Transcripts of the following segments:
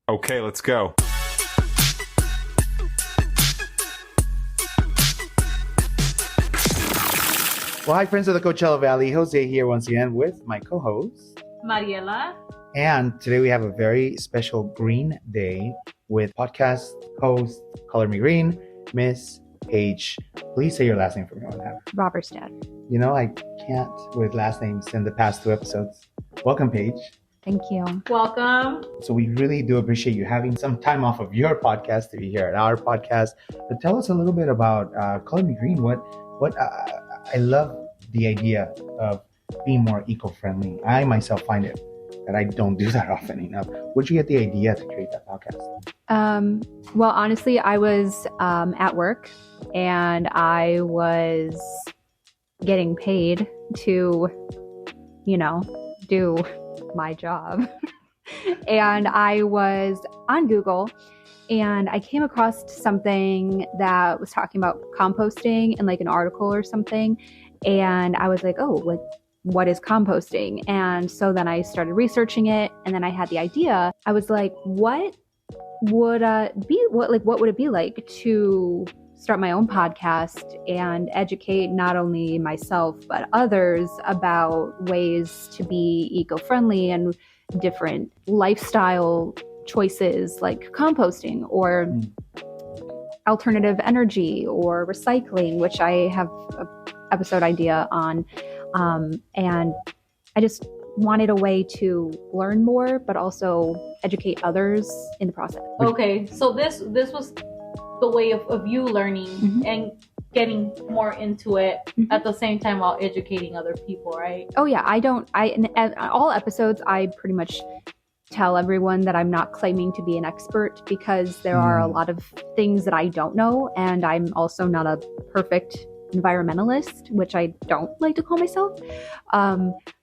Okay, let's go. Well, hi, friends of the Coachella Valley. Jose here once again with my co-host, Mariela. And today we have a very special green day with podcast host, Color Me Green, Miss Paige. Please say your last name for me. Robbersted. You know, I can't with last names in the past 2 episodes. Welcome, Paige. Thank you. Welcome. So we really do appreciate you having some time off of your podcast to be here at our podcast. But tell us a little bit about Color Me Green. I love the idea of being more eco-friendly. I myself find it that I don't do that often enough. Where'd you get the idea to create that podcast? Well, honestly, I was at work and I was getting paid to, do my job. And I was on Google and I came across something that was talking about composting in like an article or something. And I was like, what is composting? And so then I started researching it, and then I had the idea. I was like, what would it be like to start my own podcast and educate not only myself but others about ways to be eco-friendly and different lifestyle choices like composting or alternative energy or recycling, which I have an episode idea on. And I just wanted a way to learn more, but also educate others in the process. Okay, so this was the way of you learning and getting more into it at the same time while educating other people, right? Oh yeah, in all episodes, I pretty much tell everyone that I'm not claiming to be an expert because there are a lot of things that I don't know, and I'm also not a perfect environmentalist, which I don't like to call myself.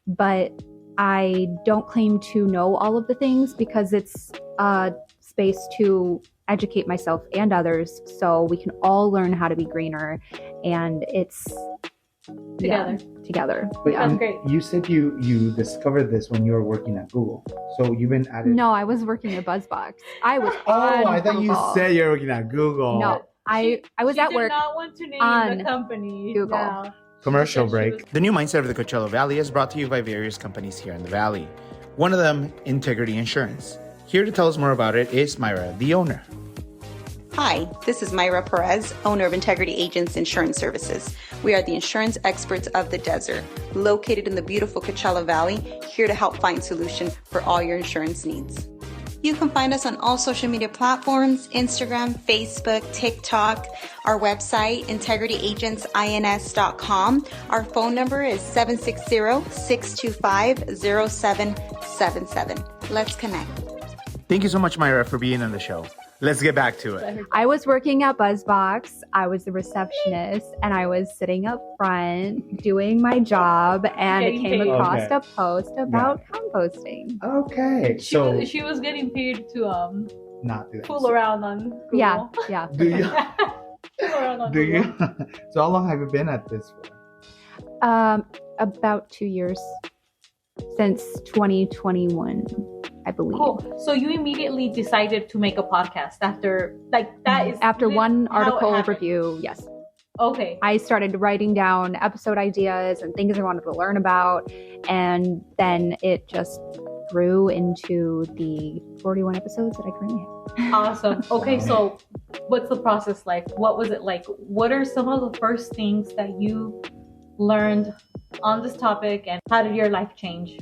But I don't claim to know all of the things because it's a space to educate myself and others so we can all learn how to be greener, and it's together. But That's great. You said you discovered this when you were working at Google. So you've been at it. No, I was working at BuzzBox. I was I thought you Google. said you were working at Google. No, I was at work. She did not want to name on the company. Google. No. Commercial She was- break. The new mindset of the Coachella Valley is brought to you by various companies here in the Valley. One of them, Integrity Insurance. Here to tell us more about it is Myra, the owner. Hi, this is Myra Perez, owner of Integrity Agents Insurance Services. We are the insurance experts of the desert, located in the beautiful Coachella Valley, here to help find solutions for all your insurance needs. You can find us on all social media platforms, Instagram, Facebook, TikTok, our website, integrityagents.ins.com. Our phone number is 760-625-0777. Let's connect. Thank you so much, Myra, for being on the show. Let's get back to it. I was working at BuzzBox. I was the receptionist, and I was sitting up front doing my job, and I came across a post about composting. Okay. She was getting paid to not do that. fool around on Google. Yeah. Do you? Fool around on Do you? Google. So how long have you been at this for? About 2 years, since 2021, I believe. Cool. So you immediately decided to make a podcast after After one how it article happened. review, yes. Okay. I started writing down episode ideas and things I wanted to learn about, and then it just grew into the 41 episodes that I currently have. Awesome. Okay, so what's the process like? What was it like? What are some of the first things that you learned on this topic, and how did your life change?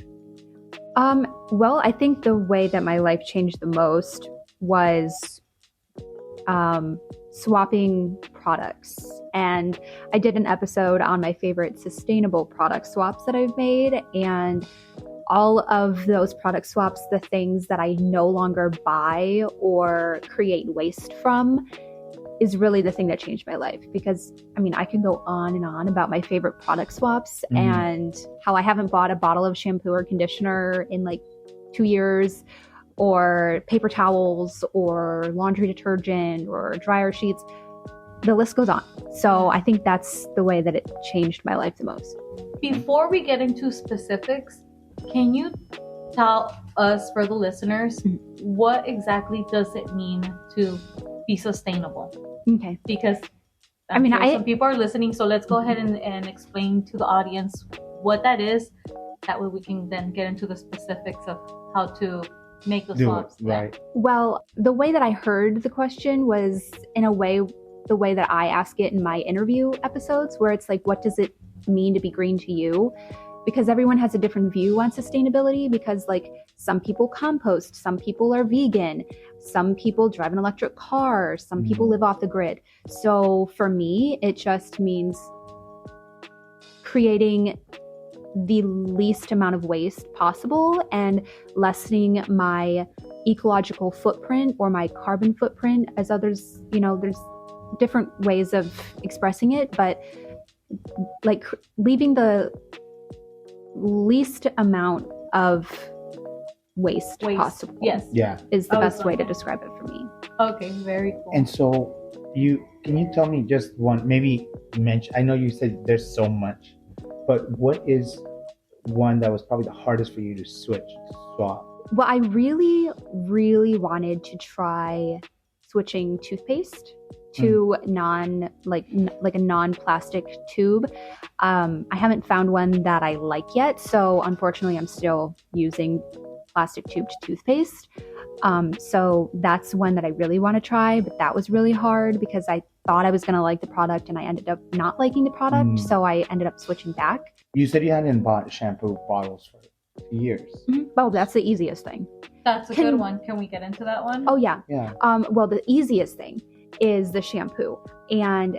Well, I think the way that my life changed the most was swapping products. And I did an episode on my favorite sustainable product swaps that I've made, and all of those product swaps, the things that I no longer buy or create waste from, is really the thing that changed my life. Because I can go on and on about my favorite product swaps and how I haven't bought a bottle of shampoo or conditioner in like 2 years, or paper towels or laundry detergent or dryer sheets. The list goes on. So I think that's the way that it changed my life the most. Before we get into specifics, can you tell us, for the listeners, what exactly does it mean to be sustainable? Okay. Because some people are listening, so let's go ahead and explain to the audience what that is. That way we can then get into the specifics of how to make the swabs. Right. Well, the way that I heard the question was in a way, the way that I ask it in my interview episodes, where it's like, what does it mean to be green to you? Because everyone has a different view on sustainability, because like some people compost, some people are vegan, some people drive an electric car, some people live off the grid. So for me, it just means creating the least amount of waste possible and lessening my ecological footprint or my carbon footprint. As others, there's different ways of expressing it, but like leaving the least amount of waste possible. Yes. Yeah. Is the best way to describe it for me. Okay, very cool. And so can you tell me just one, maybe mention, I know you said there's so much, but what is one that was probably the hardest for you to swap? Well, I really, really wanted to try switching toothpaste to a non-plastic tube. I haven't found one that I like yet, so unfortunately I'm still using plastic tubed toothpaste. So that's one that I really want to try, but that was really hard because I thought I was going to like the product and I ended up not liking the product, so I ended up switching back. You said you hadn't bought shampoo bottles for years. Oh, that's the easiest thing. That's a good one. Can we get into that one? Oh, yeah. Yeah. Well, the easiest thing is the shampoo. And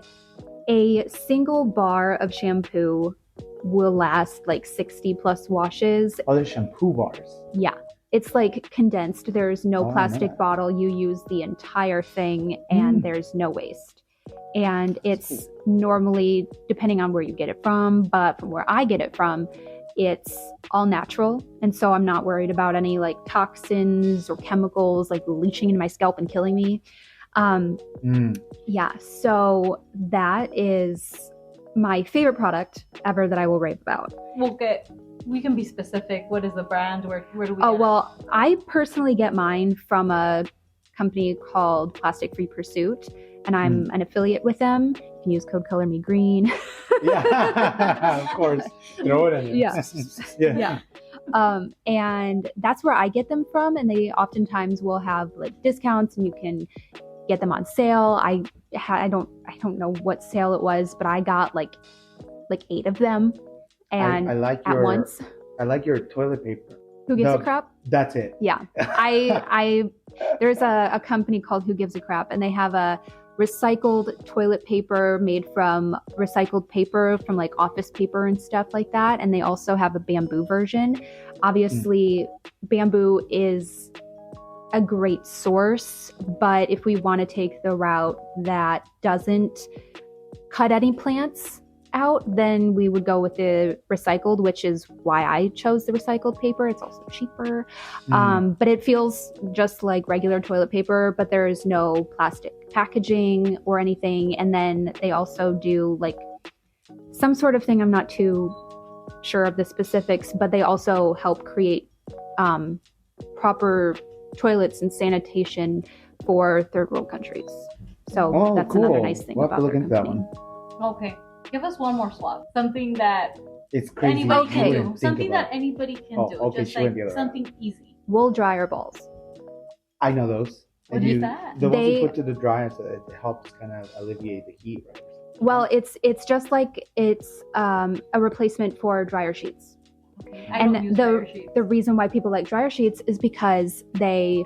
a single bar of shampoo will last like 60 plus washes. Oh, there's shampoo bars. Yeah. It's like condensed. There's no plastic bottle. You use the entire thing and there's no waste. And it's normally, depending on where you get it from, but from where I get it from, it's all natural. And so I'm not worried about any like toxins or chemicals like leaching into my scalp and killing me. Yeah, so that is my favorite product ever that I will rave about. We can be specific. What is the brand? Where do we? Oh, well, I personally get mine from a company called Plastic Free Pursuit, and I'm an affiliate with them. You can use code ColorMeGreen. Yeah, of course. Throw it in there. Yeah. And that's where I get them from, and they oftentimes will have like discounts, and you can get them on sale. I don't know what sale it was, but I got like 8 of them, and I like at once. I like your toilet paper. Who Gives a Crap? That's it. Yeah. There's a company called Who Gives a Crap, and they have a recycled toilet paper made from recycled paper from like office paper and stuff like that. And they also have a bamboo version. Obviously, bamboo is a great source, but if we want to take the route that doesn't cut any plants out, then we would go with the recycled, which is why I chose the recycled paper. It's also cheaper, but it feels just like regular toilet paper, but there is no plastic packaging or anything. And then they also do like some sort of thing, I'm not too sure of the specifics, but they also help create proper toilets and sanitation for third world countries. So that's cool. another nice thing We'll have about to look into that company. one. Okay. Give us one more swap. Something that it's crazy. anybody Okay. can do. Something that anybody can do. Okay, Just like something easy. Wool dryer balls. I know those. What is that? The ones you put to the dryer, so it helps kind of alleviate the heat, right? Well, it's just like it's a replacement for dryer sheets. Okay. I don't use dryer sheets. The reason why people like dryer sheets is because they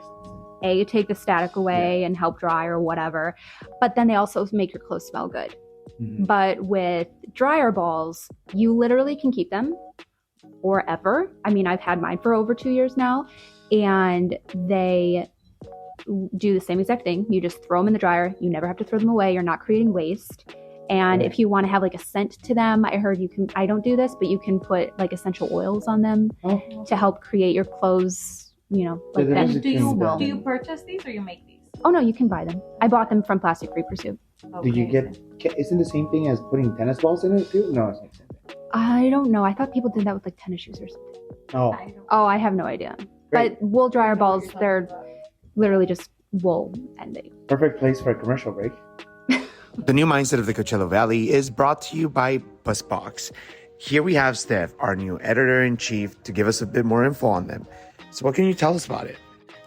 take the static away and help dry or whatever, but then they also make your clothes smell good. But with dryer balls, you literally can keep them forever. I mean, I've had mine for over 2 years now, and they do the same exact thing. You just throw them in the dryer. You never have to throw them away. You're not creating waste. And if you want to have like a scent to them, I heard you can, I don't do this, but you can put like essential oils on them to help create your clothes, like that. Do you purchase these or you make these? Oh no, you can buy them. I bought them from Plastic Free Pursuit. Okay. Do you isn't the same thing as putting tennis balls in it too? No, it's not the same thing. I don't know. I thought people did that with like tennis shoes or something. Oh, I have no idea. great. But wool dryer balls, they're literally just wool ending. Perfect place for a commercial break. The new mindset of the Coachella Valley is brought to you by BuzzBox. Here we have Steph, our new editor-in-chief, to give us a bit more info on them. So what can you tell us about it?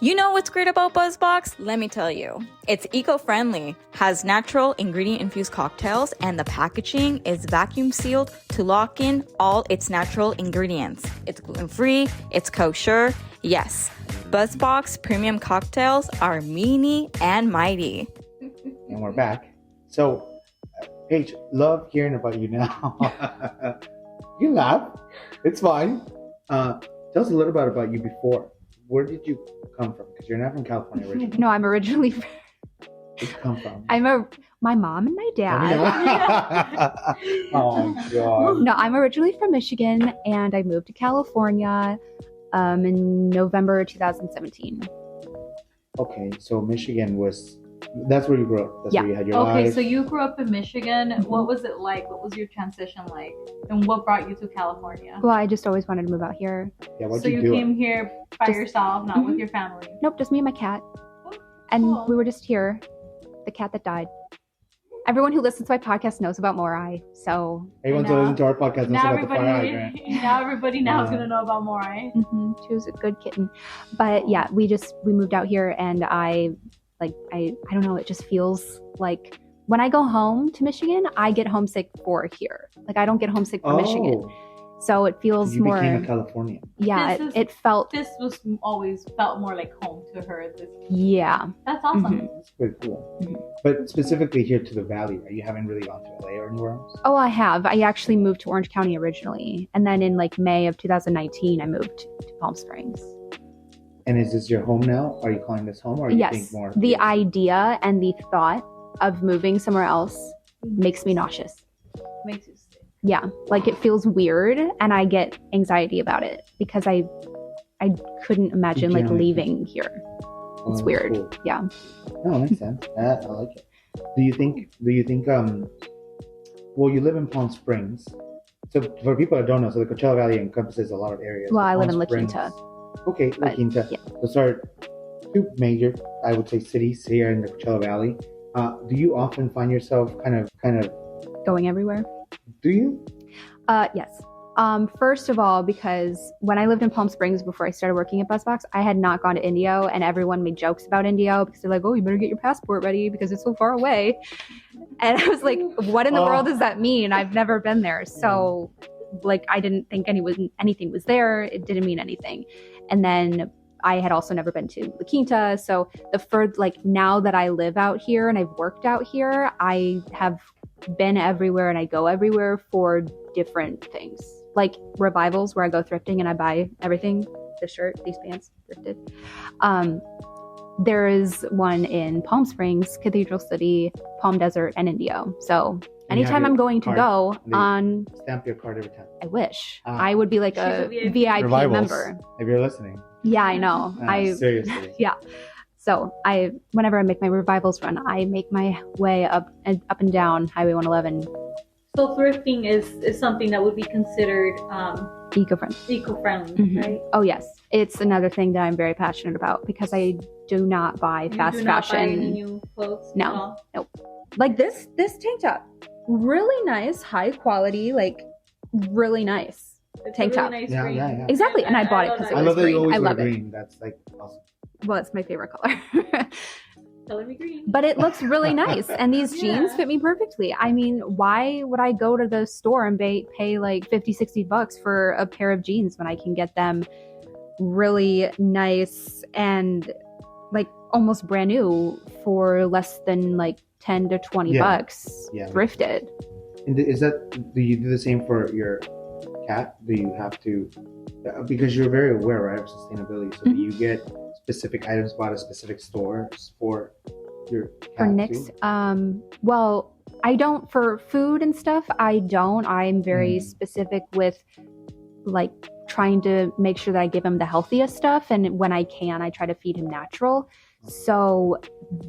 You know what's great about BuzzBox? Let me tell you. It's eco-friendly, has natural ingredient-infused cocktails, and the packaging is vacuum sealed to lock in all its natural ingredients. It's gluten-free, it's kosher. Yes, BuzzBox premium cocktails are meany and mighty. And we're back. So, Paige, love hearing about you now. You laugh. It's fine. Tell us a little bit about you before. Where did you come from? Because you're not from California originally. No, I'm originally. Where'd you come from? My mom and my dad. Oh, God. No, I'm originally from Michigan, and I moved to California in November 2017. Okay, so Michigan that's where you grew up. That's Yeah. where you had your Okay, life. so you grew up in Michigan. What was it like? What was your transition like? And what brought you to California? Well, I just always wanted to move out here. Yeah, what'd So you do? came here by Just- yourself, not with Mhm. your family. Nope, just me and my cat. Oh, And cool. we were just here. The cat that died. Everyone who listens to my podcast knows about Morai, so Anyone to now- listen to our podcast knows Now about the fire hydrant. everybody now is gonna know about Morai. she was a good kitten. But yeah, we moved out here, and I don't know, it just feels like when I go home to Michigan, I get homesick for here. Like I don't get homesick for Michigan. So it feels you more became a Californian. yeah, This is- it felt This was always felt more like home to her. yeah. That's awesome. Mhm. That's pretty cool. Mhm. But specifically here to the Valley, right? You haven't really gone to LA or anywhere else? Oh, I have. I actually moved to Orange County originally. And then in like May of 2019, I moved to Palm Springs. And is this your home now? Are you calling this home, or do you think Yes. more? The idea and the thought of moving somewhere else makes me nauseous. Makes you sick. Yeah, like it feels weird, and I get anxiety about it because I couldn't imagine like Generally. leaving here. Oh, It's that's weird. cool. Yeah. No, it makes sense. I like it. Do you think well, you live in Palm Springs. So for people that don't know, so the Coachella Valley encompasses a lot of areas. Well, I Palm live in La Springs- Quinta. Okay, La But, Quinta. yeah. Those are two major, I would say, cities here in the Coachella Valley. Do you often find yourself kind of, Going everywhere. do you? Yes. First of all, because when I lived in Palm Springs before I started working at BuzzBox, I had not gone to Indio, and everyone made jokes about Indio because they're like, "Oh, you better get your passport ready because it's so far away." And I was like, "What in the world does that mean? I've never been there." So, like, I didn't think anything was there. It didn't mean anything. And then I had also never been to La Quinta. So now that I live out here and I've worked out here, I have been everywhere and I go everywhere for different things. Like revivals where I go thrifting and I buy everything, this shirt, these pants, thrifted. There is one in Palm Springs, Cathedral City, Palm Desert, and Indio. So And you have anytime your I'm going to card, go and they on, Stamp your card every time. I wish Ah. I would be like She's a a VIP Revivals, member. if you're listening. Yeah, I know. Seriously. So whenever I make my revivals run, I make my way up and down Highway 111 So thrifting is something that would be considered eco-friendly. eco-friendly, Mhm. right? Oh yes, it's another thing that I'm very passionate about because I do not buy You fast do not buy fashion. any new clothes. No. at all? Like this tank top, really nice, high quality, like really nice. It's Tank a top. really nice Yeah, green. yeah, yeah. Exactly, and I bought it love because that. it I was love that green. you always I wear love it. green. That's like awesome. Well, it's my favorite color. Color me green. But it looks really nice, and these jeans Yeah. fit me perfectly. I mean, why would I go to the store and pay like $50-$60 for a pair of jeans when I can get them really nice and like almost brand new for less than like 10 to 20 Yeah. bucks Yeah. thrifted? And do you do the same for your cat? Do you have to, because you're very aware, right, of sustainability. So do you get specific items bought at specific stores for your cat For Nick's, too? well, I don't for food and stuff. I don't. I'm very Mm. specific with like trying to make sure that I give him the healthiest stuff, and when I can, I try to feed him natural. So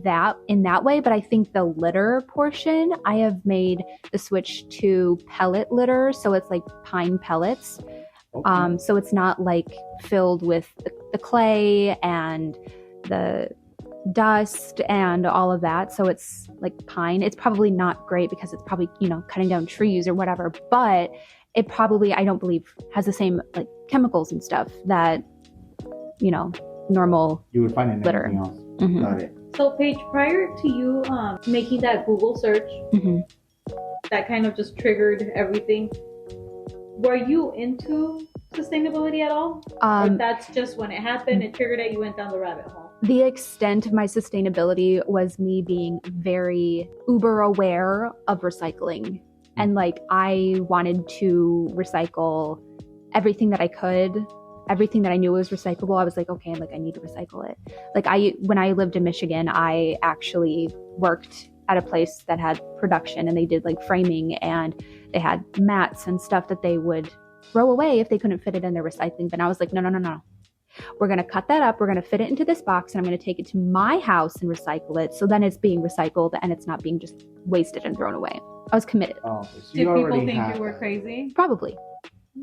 that in that way, but I think the litter portion, I have made the switch to pellet litter. So it's like pine pellets. Okay. So it's not like filled with the clay and the dust and all of that. So it's like pine. It's probably not great because it's probably, cutting down trees or whatever, but it probably, I don't believe, has the same like chemicals and stuff that, normal You would find it in litter. anything else. Mhm. Got it. So Paige, prior to you making that Google search, Mhm. that kind of just triggered everything. Were you into sustainability at all? Or that's just when it happened, it triggered it, you went down the rabbit hole? The extent of my sustainability was me being very uber aware of recycling. And like, I wanted to recycle everything that I could, everything that I knew was recyclable. I was like, okay, like I need to recycle it. Like when I lived in Michigan, I actually worked at a place that had production, and they did like framing, and they had mats and stuff that they would throw away if they couldn't fit it in their recycling bin. I was like, no. We're going to cut that up. We're going to fit it into this box, and I'm going to take it to my house and recycle it. So then it's being recycled and it's not being just wasted and thrown away. I was committed. Oh, okay. So Did you people already think had you were that. crazy? Probably.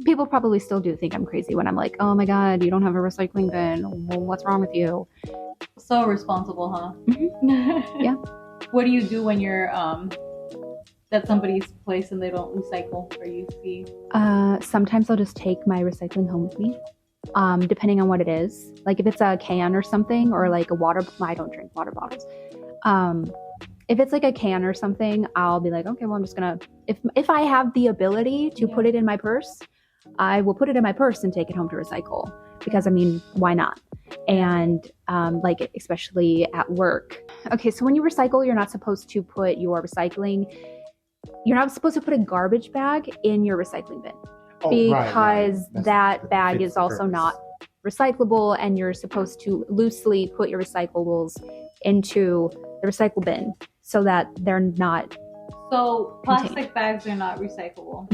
People probably still do think I'm crazy when I'm like, oh my God, you don't have a recycling bin. Well, what's wrong with you? So responsible, huh? Mhm. Yeah. What do you do when you're at somebody's place and they don't recycle, or you see? Sometimes I'll just take my recycling home with me, depending on what it is. Like if it's a can or something, or like a water, I don't drink water bottles. If it's like a can or something, I'll be like, okay, well, I'm just gonna, if I have the ability to put it in my purse, I will put it in my purse and take it home to recycle, because I mean, why not? And like, especially at work. Okay, so when you recycle, you're not supposed to put your recycling, you're not supposed to put a garbage bag in your recycling bin, Oh, because right. that bag fits is the also purpose. not recyclable, and you're supposed to loosely put your recyclables into the recycle bin so that they're not So plastic bags are not recyclable.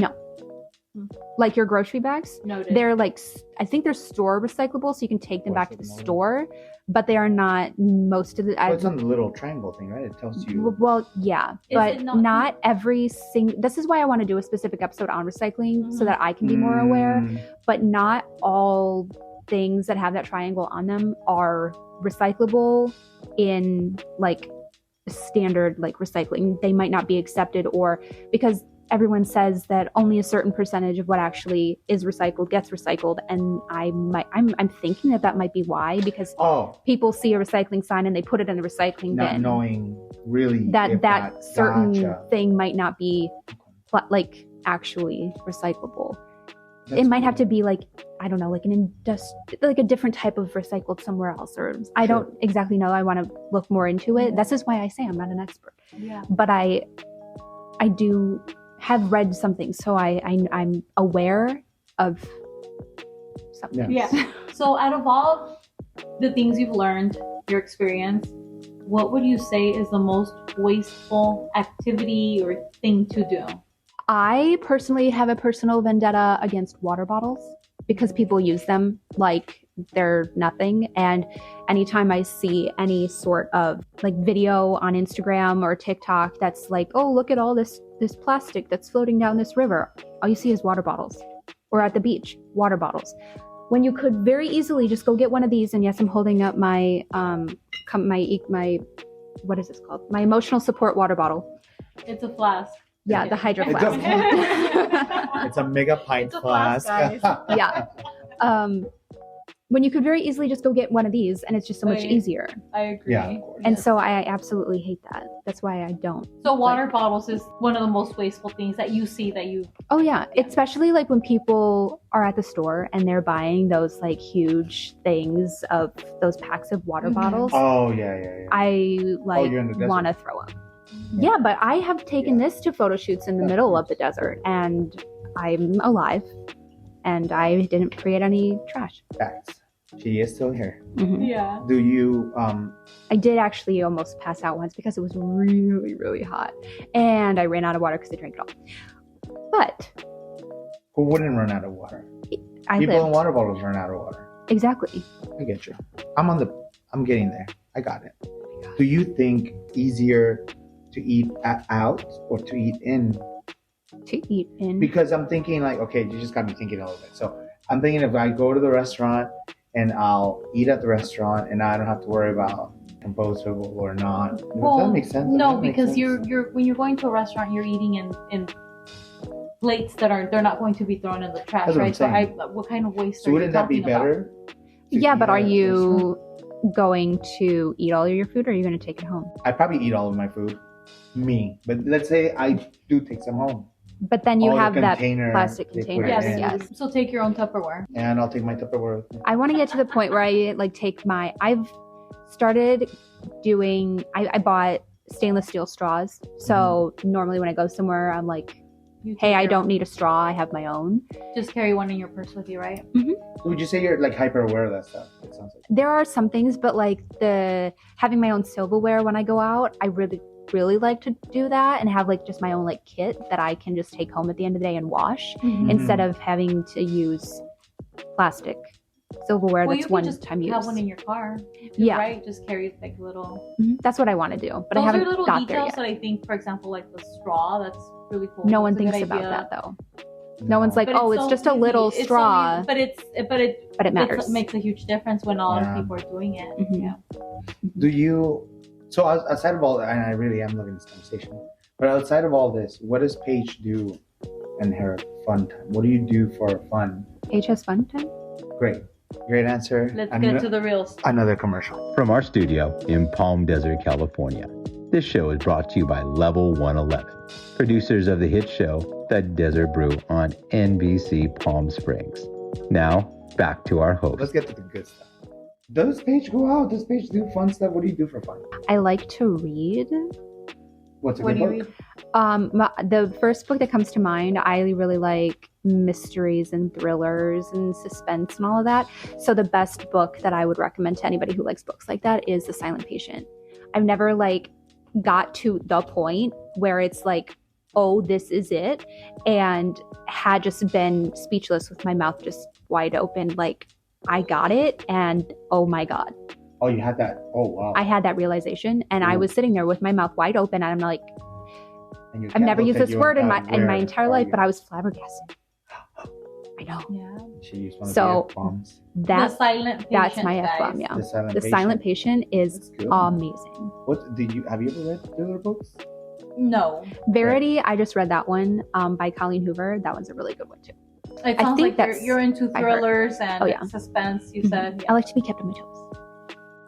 like your grocery bags. Noted. They're like, I think they're store recyclable, so you can take them back to the Recyclable. store, but they are not most of the. So it's on the little triangle thing, right? It tells you. Well, yeah, Is but it not, not- every single. This is why I want to do a specific episode on recycling, so that I can be more aware. But not all things that have that triangle on them are recyclable in like standard like recycling. They might not be accepted, or because everyone says that only a certain percentage of what actually is recycled gets recycled, and I'm thinking that might be why, because Oh, people see a recycling sign and they put it in the recycling not bin, knowing really that if certain gotcha. thing might not be like actually recyclable. That's it might have cool. to be like, I don't know, like like a different type of recycled somewhere else, or I don't exactly know. I want to look more into it. This is why I say I'm not an expert, Yeah. but I do have read something, so I'm aware of something. Yeah. So out of all the things you've learned, your experience, what would you say is the most wasteful activity or thing to do? I personally have a personal vendetta against water bottles, because people use them like they're nothing. And anytime I see any sort of like video on Instagram or TikTok that's like, oh, look at all this plastic that's floating down this river, all you see is water bottles. Or at the beach, water bottles. When you could very easily just go get one of these. And yes, I'm holding up my my what is this called? My emotional support water bottle. It's a flask. Yeah, the Hydro It's Flask. It's a mega pint It's a flask, flask. guys. Yeah. When you could very easily just go get one of these, and it's just so much Right. easier. I agree. Yeah, of course. And so I absolutely hate that. That's why I don't. So water bottles is one of the most wasteful things that you see that you. Oh yeah, especially like when people are at the store and they're buying those like huge things of those packs of water Mhm. bottles. Oh yeah. I like you're in the desert. want to throw up. Yeah, but I have taken this to photo shoots in the middle of the desert, and I'm alive, and I didn't create any trash. Facts. She is still here. Mhm. Yeah. Do you I did actually almost pass out once because it was really, really hot, and I ran out of water because I drank it all. But who wouldn't run out of water? I People in lived. water bottles run out of water. Exactly. I get you. I'm getting there. I got it. Do you think easier to eat out or to eat in? To eat in. Because I'm thinking like, okay, you just got me thinking a little bit. So I'm thinking if I go to the restaurant and I'll eat at the restaurant and I don't have to worry about compostable or not. Does that make sense? No, because you're when you're going to a restaurant, you're eating in plates they're not going to be thrown in the trash, That's what right? So what kind of waste So are wouldn't you that be talking about? better? Yeah, but are you going to eat all of your food or are you going to take it home? I probably eat all of my food. Me. But let's say I do take some home. But then you Oh, the have that container plastic they put container. it Yes, in. Yes. So take your own Tupperware. And I'll take my Tupperware with me. I want to get to the point where I like take my, I've started doing, I bought stainless steel straws. So normally when I go somewhere, I'm like, You hey, take I your don't own. need a straw. I have my own. Just carry one in your purse with you, right? So would you say you're like hyper aware of that stuff? It sounds like. There are some things, but like having my own silverware when I go out, I really like to do that and have like just my own like kit that I can just take home at the end of the day and wash instead of having to use plastic silverware Well, that's you can one just time use. have one in your car. Yeah. Right? Just carry like little. That's what I want to do, but Those I haven't are little got there details yet. that I think, for example, like the straw, that's really cool. No one It's a good thinks about idea. that though. No one's like, But oh, it's so just a easy. little It's so straw, easy. But it matters. makes a huge difference when a lot Yeah. of people are doing it. Mhm. Yeah. Do you? So outside of all, and I really am loving this conversation, but outside of all this, what does Paige do in her fun time? What do you do for fun? HS Fun Time? Great answer. Let's get to the reals. Another commercial. From our studio in Palm Desert, California, this show is brought to you by Level 111, producers of the hit show The Desert Brew on NBC Palm Springs. Now, back to our host. Let's get to the good stuff. Does Paige go out? Does Paige do fun stuff? What do you do for fun? I like to read. What's a What good do you book? read? The first book that comes to mind, I really like mysteries and thrillers and suspense and all of that. So the best book that I would recommend to anybody who likes books like that is The Silent Patient. I've never like got to the point where it's like, oh, this is it, and had just been speechless with my mouth just wide open, like I got it, and oh my God. Oh, you had that. Oh, wow. I had that realization, and I was sitting there with my mouth wide open, and I'm like, And your I've cat never looked used at this you word in and my thought, entire "Where life, are but you?" I was flabbergasted. I know. Yeah. She used one of So, the F-bombs. The That silent patient. that's my guys. F-bomb, yeah. The Silent The Patient. Silent Patient is That's good. amazing. What did you have you ever read thriller books? No. Verity, I just read that one by Colleen Hoover. That one's a really good one too. It I sounds think like that's- you're into I heard. thrillers and Oh, yeah. suspense, you Mhm. said. I like to be kept on my toes.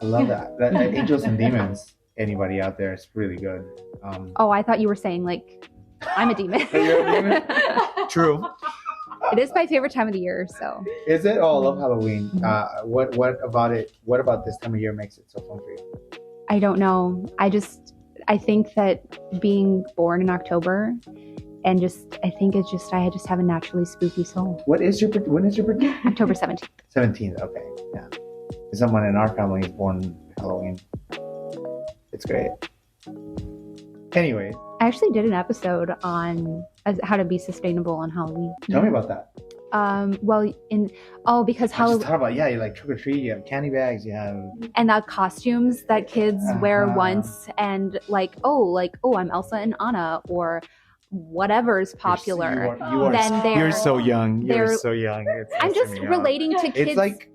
I love that. That Angels and Demons. Anybody out there is really good. Oh, I thought you were saying like I'm a demon. You're a demon? True. It is my favorite time of the year, so Is it? Oh, I love Halloween. Mhm. What about it? What about this time of year makes it so fun for you? I don't know. I think that being born in October and I just have a naturally spooky soul. When is your birthday? October 17th. 17th. Okay, yeah. Someone in our family is born Halloween. It's great. Anyway, I actually did an episode on how to be sustainable on Halloween. tell me about that. Because I just Halloween thought about you like trick or treat. You have candy bags. You have and the costumes that kids wear Uh-huh. once, and like I'm Elsa and Anna or whatever's popular. You are Then they're- you're so young. You're they're- so young. It's I'm just pissing me off. relating to kids. It's like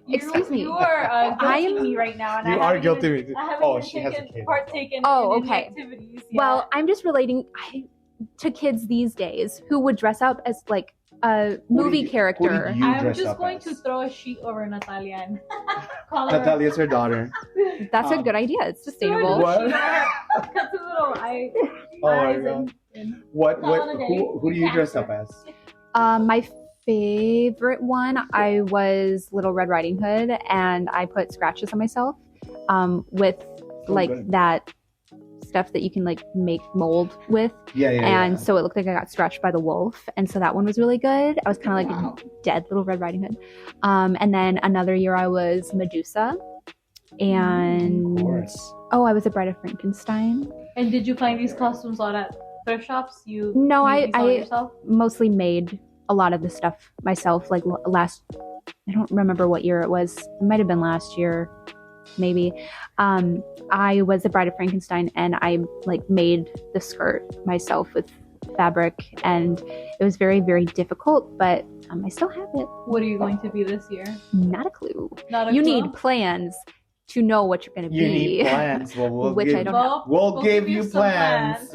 Excuse me. You are I guilting am- me right now. And You I are haven't guilty. even- I haven't Oh, even she has a kid. partaken Oh, in okay. any activities yet. Well, I'm just relating to kids these days who would dress up as like a movie character. Who did you I'm dress just up going as? to throw a sheet over Natalia and call her. Natalia's her daughter. That's a good idea. It's Just throw a sustainable. What? sheet over her. Cut the little eye. Oh my eyes God. and What? Call it a day. Who do you dress up as? My favorite one, I was Little Red Riding Hood, and I put scratches on myself with So like good. that stuff that you can like make mold with. Yeah. And so it looked like I got scratched by the wolf, and so that one was really good. I was kind of like Wow. a dead Little Red Riding Hood. And then another year I was Medusa, and Of course. I was a Bride of Frankenstein. And did you find these costumes out at thrift shops? You No, made these all I yourself? mostly made a lot of the stuff myself. Like I don't remember what year it was. It might have been last year. maybe. I was the Bride of Frankenstein, and I like made the skirt myself with fabric, and it was very, very difficult, but I still have it. What are you going to be this year? Not a clue. Not a You clue? need plans to know what you're going to be. You need plans. Well, which I don't have. We'll give you some plans.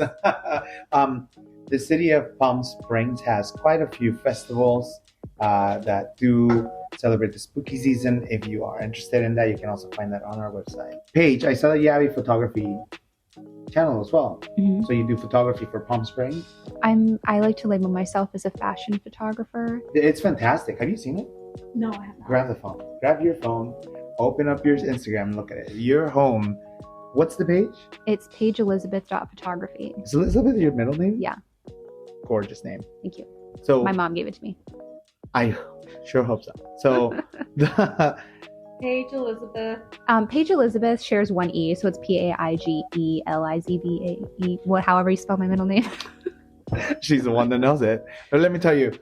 The city of Palm Springs has quite a few festivals that do celebrate the spooky season. If you are interested in that, you can also find that on our website. Paige, I saw that you have a photography channel as well. Mhm. So you do photography for Palm Springs? I like to label myself as a fashion photographer. It's fantastic. Have you seen it? No, I have not. Grab the phone. Grab your phone. Open up your Instagram and look at it. Your home. What's the page? It's paigeelizabeth.photography. Is Elizabeth your middle name? Yeah. Gorgeous name. Thank you. So My mom gave it to me. I sure hope so. So Paige Elizabeth. Paige Elizabeth shares one E, so it's PAIGELIZBAE. However you spell my middle name. she's the one that knows it. But let me tell you,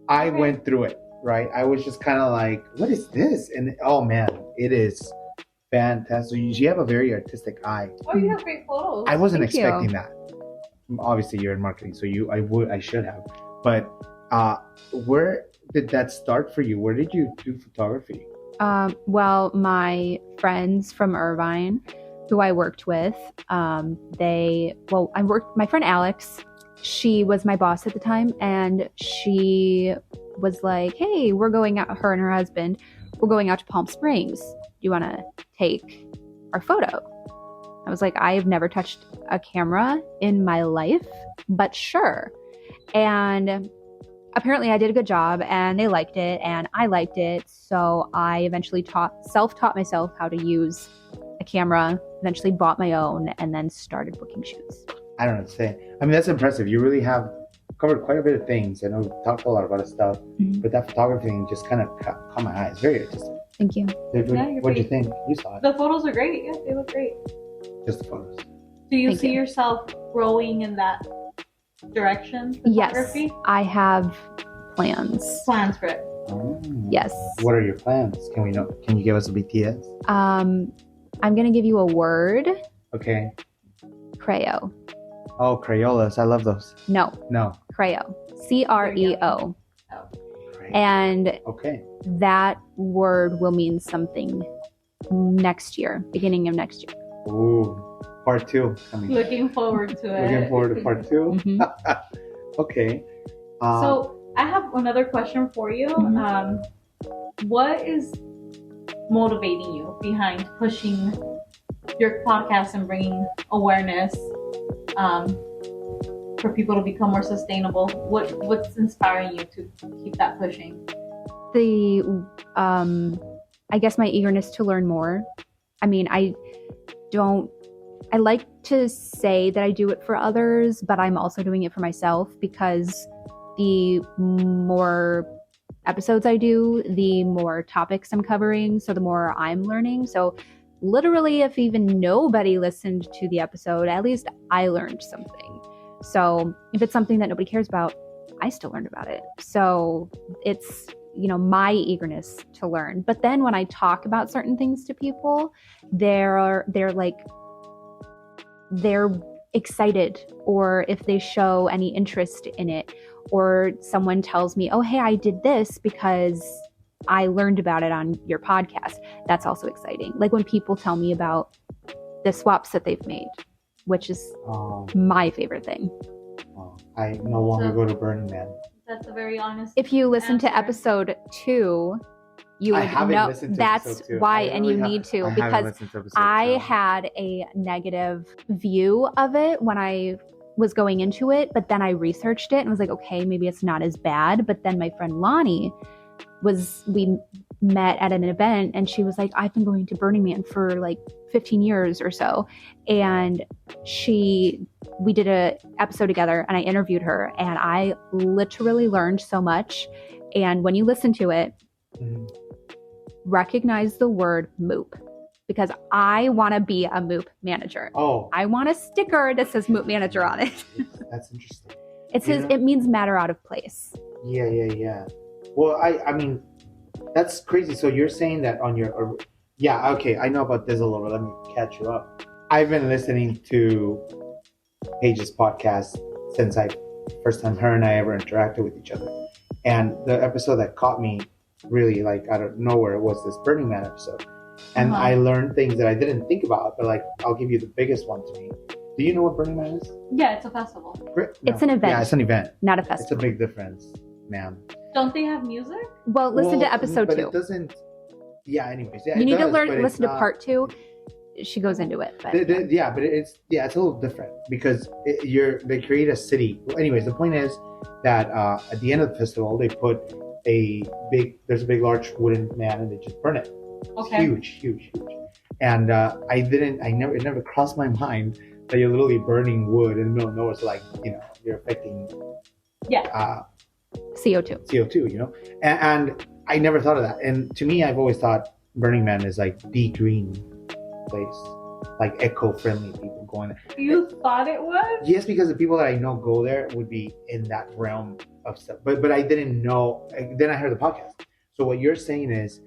I Okay. went through it, right? I was just kind of like, what is this? And oh man, it is fantastic. You have a very artistic eye. Oh, you have great photos. I wasn't Thank you. expecting that. Obviously, you're in marketing, so I should have. But where did that start for you? Where did you do photography? Well, my friends from Irvine, who I worked with, my friend Alex, she was my boss at the time, and she was like, hey, her and her husband, we're going out to Palm Springs. Do you want to take our photo? I was like, I have never touched a camera in my life, but sure. And apparently I did a good job, and they liked it, and I liked it. So I eventually self-taught myself how to use a camera, eventually bought my own, and then started booking shoots. I don't know what to say. I mean, that's impressive. You really have covered quite a bit of things. I know we've talked a lot about stuff, but that photography thing just kind of caught my eye. It's very artistic. Thank you. What'd you think? You saw it. The photos are great. Yeah, they look great. Just the photos. Do you Thank see you. yourself growing in that direction? Yes, Photography? I have plans. Plans for it. Oh. Yes. What are your plans? Can we know? Can you give us a BTS? I'm going to give you a word. Okay. Creo. Oh, Crayolas. I love those. No, No. Creo. Creo. Great. And Okay. that word will mean something next year, beginning of next year. Ooh. Part 2 coming. Looking forward to it. Looking forward to part 2. Mhm. Okay. So I have another question for you. Mhm. What is motivating you behind pushing your podcast and bringing awareness for people to become more sustainable? What's inspiring you to keep that pushing? I guess my eagerness to learn more. I mean, I like to say that I do it for others, but I'm also doing it for myself, because the more episodes I do, the more topics I'm covering, so the more I'm learning. So literally, if even nobody listened to the episode, at least I learned something. So if it's something that nobody cares about, I still learned about it. So it's, my eagerness to learn. But then when I talk about certain things to people, they're excited, or if they show any interest in it, or someone tells me, oh, hey, I did this because I learned about it on your podcast. That's also exciting. Like when people tell me about the swaps that they've made, which is my favorite thing. I no longer go to Burning Man. That's a very honest. If you listen to answer. episode 2, you I would haven't know listened to that's episode 2. why, I and really you haven't. need to, I haven't because listened to episode I 2. had a negative view of it when I was going into it, but then I researched it and was like, okay, maybe it's not as bad. But then my friend Lonnie we met at an event, and she was like, I've been going to Burning Man for like 15 years or so. And we did a episode together, and I interviewed her, and I literally learned so much. And when you listen to it, recognize the word MOOP, because I want to be a MOOP manager. Oh, I want a sticker that says MOOP manager on it. that's interesting. It means matter out of place. Yeah. Well, I mean, that's crazy. So you're saying that on your Yeah, okay. I know about this a little bit. Let me catch you up. I've been listening to Paige's podcast since first time her and I ever interacted with each other. And the episode that caught me really like out of nowhere was this Burning Man episode. And I learned things that I didn't think about, but like I'll give you the biggest one to me. Do you know what Burning Man is? Yeah, it's a festival. No. It's an event. Yeah, it's an event. Not a It's a festival. big difference, ma'am. Don't they have music? Well, listen to episode but 2. It doesn't. Yeah. Anyways, yeah, You it need to does, but it's listen to not- part 2. She goes into it. But it's a little different because they create a city. Well, anyways, the point is that at the end of the festival they put there's a big large wooden man and they just burn it. Okay. It's huge. And it never crossed my mind that you're literally burning wood in the middle of nowhere. So like, you're affecting CO2, and I never thought of that. And to me, I've always thought Burning Man is like the green place, like eco-friendly people going there. You thought it was? Yes, because the people that I know go there would be in that realm of stuff. But I didn't know. Then I heard the podcast. So what you're saying is,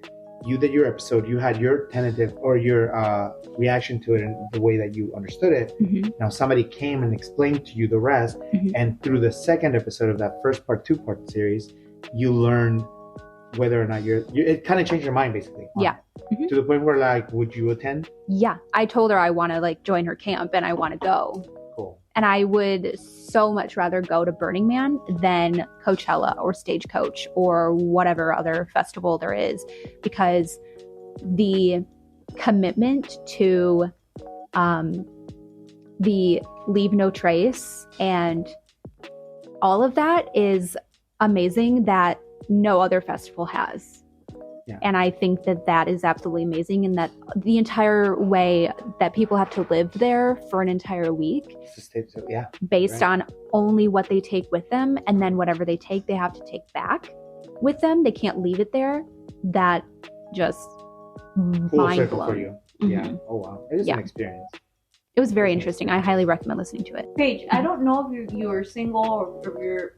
you did your episode. You had your tentative or your reaction to it in the way that you understood it. Mhm. Now somebody came and explained to you the rest, Mhm. and through the second episode of that first two-part series, you learned whether or not it kind of changed your mind basically. Yeah. Mhm. To the point where like, would you attend? Yeah, I told her I want to like join her camp and I want to go. Cool. And I would so much rather go to Burning Man than Coachella or Stagecoach or whatever other festival there is, because the commitment to the leave no trace and all of that is amazing that no other festival has. Yeah. And I think that is absolutely amazing, and that the entire way that people have to live there for an entire week Yeah. based Right. on only what they take with them, and then whatever they take, they have to take back with them. They can't leave it there. That just Full mind circle for blown. you. Mhm. Yeah. Oh wow. It is Yeah. an experience. It was very interesting. I highly recommend listening to it. Paige, I don't know if you're single or if you're.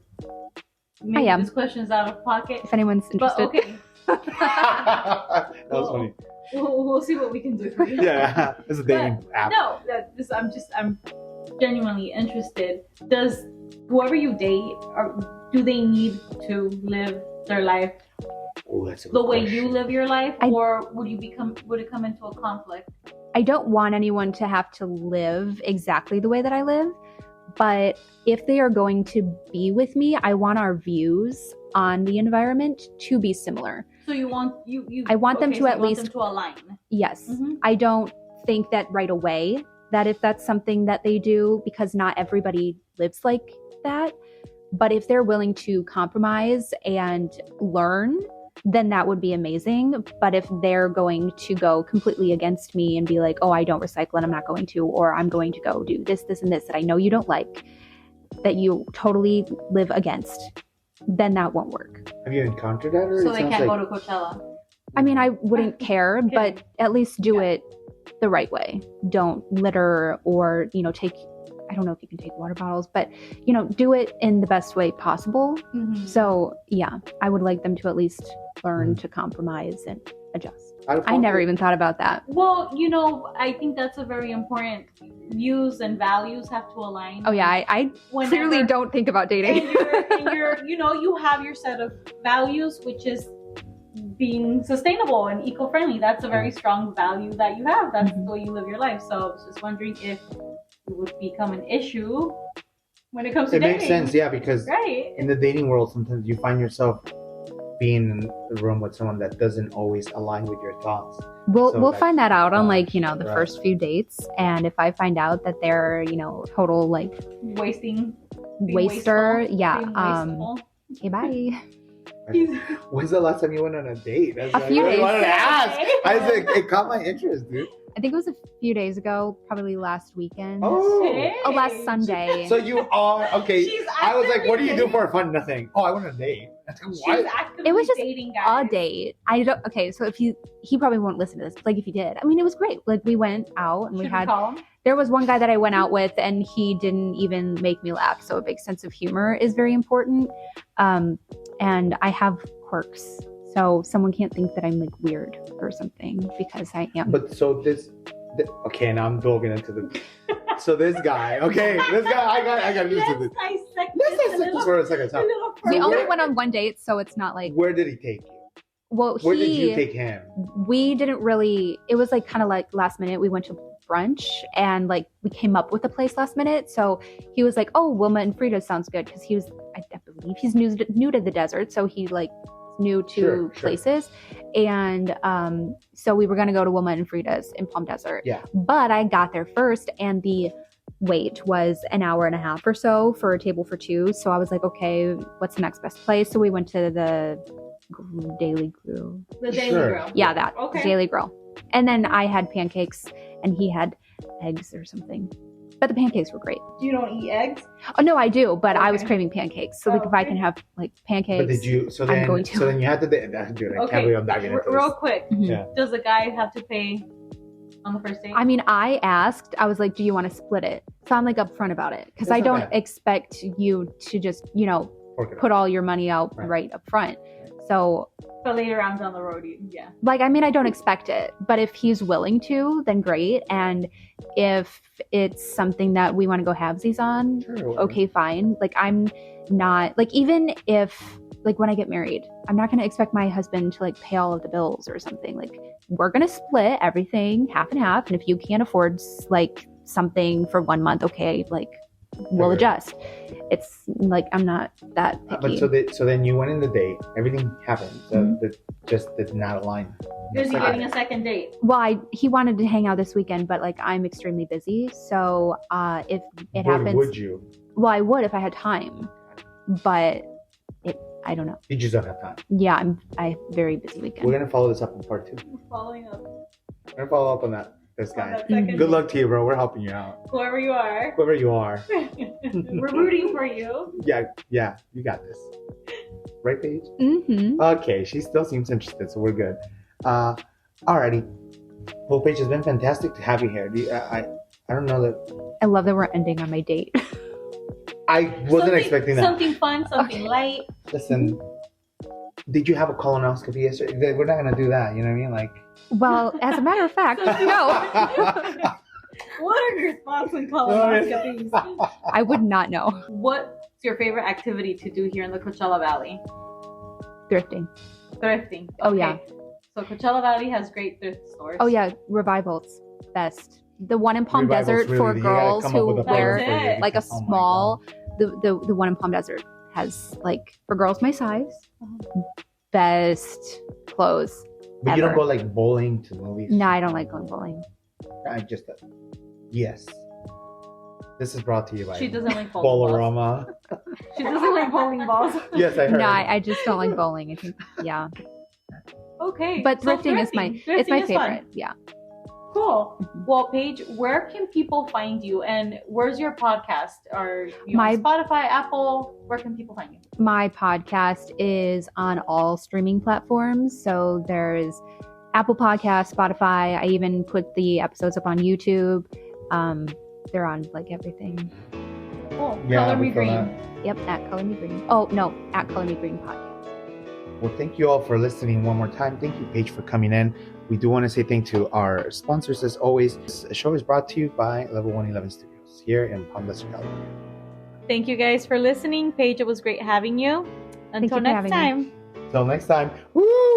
Maybe I am. This question's out of pocket. If anyone's But interested. okay. That was funny. We'll see what we can do for you. Yeah. It's a dating app. No, I'm genuinely interested. Does whoever you date, do they need to live their life Oh, that's a the good way question. you live your life, I- or would it come into a conflict? I don't want anyone to have to live exactly the way that I live, but if they are going to be with me, I want our views on the environment to be similar. So you want I want them okay, to so at you want least- them to align. Yes. Mhm. I don't think that right away that if that's something that they do, because not everybody lives like that, but if they're willing to compromise and learn, then that would be amazing. But if they're going to go completely against me and be like, oh, I don't recycle and I'm not going to, or I'm going to go do this, this, and this that I know you don't like, that you totally live against, then that won't work. Have you encountered that? Or So it they sounds can't like- go to Coachella. I mean, I wouldn't care, but at least do it the right way. Don't litter or, take, I don't know if you can take water bottles, but, do it in the best way possible. Mhm. So, yeah, I would like them to at least learn to compromise and adjust. I never even thought about that. Well, I think that's a very important. Views and values have to align. Oh, yeah, I Whenever- clearly don't think about dating. and you have your set of values, which is being sustainable and eco-friendly. That's a very strong value that you have. That's Mhm. the way you live your life. So I was just wondering if it would become an issue when it comes to It dating. makes sense, yeah, because Right. in the dating world, sometimes you find yourself being in a room with someone that doesn't always align with your thoughts. We'll So, we'll like, find that out on the right. first few dates, and if I find out that they're total being Being waster, wasteful, yeah, being wasteful. okay, bye. When's the last time you went on a date? That's A few I days. wanted to ask. I was like, it caught my interest, dude. I think it was a few days ago, probably last weekend. Oh. Oh, last Sunday. So you are okay. She's I was like, what do you do actively for fun? Nothing. Oh, I went on a date. She's What? actively It was just dating a guys. date. Okay, so if he probably won't listen to this. Like if he did, I mean, it was great. Like we went out and we Should had. call him? There was one guy that I went out with, and he didn't even make me laugh. So a big sense of humor is very important. And I have quirks, So someone can't think that I'm like weird or something because I am. But so okay, now I'm delving into the. So this guy, I got to listen to this. Let's dissect this for a second. We only went on one date, so it's not like. Where did he take you? Well, Where did you take him? We didn't really. It was like kind of like last minute. We went to brunch and like we came up with a place last minute. So he was like, "Oh, Wilma and Frida sounds good," because he was, I believe, he's new to the desert, so he like new to places. And so we were gonna go to Wilma and Frida's in Palm Desert. Yeah. But I got there first, and the wait was an hour and a half or so for a table for two. So I was like, okay, what's the next best place? So we went to the Daily Grill. The Daily Grill. Yeah, that. Okay. Daily Grill. And then I had pancakes and he had eggs or something. But the pancakes were great. You don't eat eggs? Oh, no, I do. But I was craving pancakes. So like if I can have like pancakes, but did you, so then, I'm going to. So then you had to, dude, I can't believe I'm diving into this. Real quick. Yeah. Does the guy have to pay on the first date? I mean, I asked, I was like, do you want to split it? So I'm like upfront about it. Because I don't expect you to just, put all your money out right up front. So, but later on down the road, yeah. Like, I mean, I don't expect it, but if he's willing to, then great. And if it's something that we want to go halvesies on, okay, fine. Like, I'm not, like, even if, like, when I get married, I'm not going to expect my husband to, like, pay all of the bills or something. Like, we're going to split everything half and half. And if you can't afford, like, something for 1 month, okay, like, we'll adjust. It's like I'm not that picky. But so then you went in the date, everything happened, that just did not align. Is he getting a second date? Well, he wanted to hang out this weekend, but like I'm extremely busy, so if it happens, would you? Well, I would if I had time, but I don't know. You just don't have time. Yeah, I very busy weekend. We're gonna follow this up in part 2. We're following up. We're gonna follow up on that. This guy. Good luck to you, bro. We're helping you out. Whoever you are. Whoever you are. We're rooting for you. Yeah, you got this. Right, Paige? Mm-hmm. Okay, she still seems interested, so we're good. Alrighty. Well, Paige, it's been fantastic to have you here. I don't know that. I love that we're ending on my date. I wasn't expecting that. Something fun, something light. Listen, did you have a colonoscopy yesterday? We're not gonna do that. You know what I mean? Like. Well, as a matter of fact, no. What are your thoughts on colonoscopies? I would not know. What's your favorite activity to do here in the Coachella Valley? Thrifting. Okay. Oh, yeah. So Coachella Valley has great thrift stores. Oh, yeah. Revival's best. The one in Palm Revival's Desert for girls who wear like a Oh small, the one in Palm Desert has like, for girls my size, best clothes. But ever. you don't go like bowling to movies? No, I don't like going bowling. I just, yes. This is brought to you by She doesn't like bowling Bolorama. balls. She doesn't like bowling balls. Yes, I heard. No, I just don't like bowling. I think, yeah. Okay. But thrifting is my favorite. Fun. Yeah. Cool. Well, Paige, where can people find you, and where's your podcast? Are you on Spotify, Apple? Where can people find you? My podcast is on all streaming platforms. So there's Apple Podcasts, Spotify. I even put the episodes up on YouTube. They're on like everything. Cool. Yeah, Color Me Green. Yep, at Color Me Green. Oh no, at Color Me Green Podcast. Well, thank you all for listening one more time. Thank you, Paige, for coming in. We do want to say thank you to our sponsors as always. This show is brought to you by Level 111 Studios here in Palm Desert, California. Thank you guys for listening. Paige, it was great having you. Until next time. Until next time. Woo!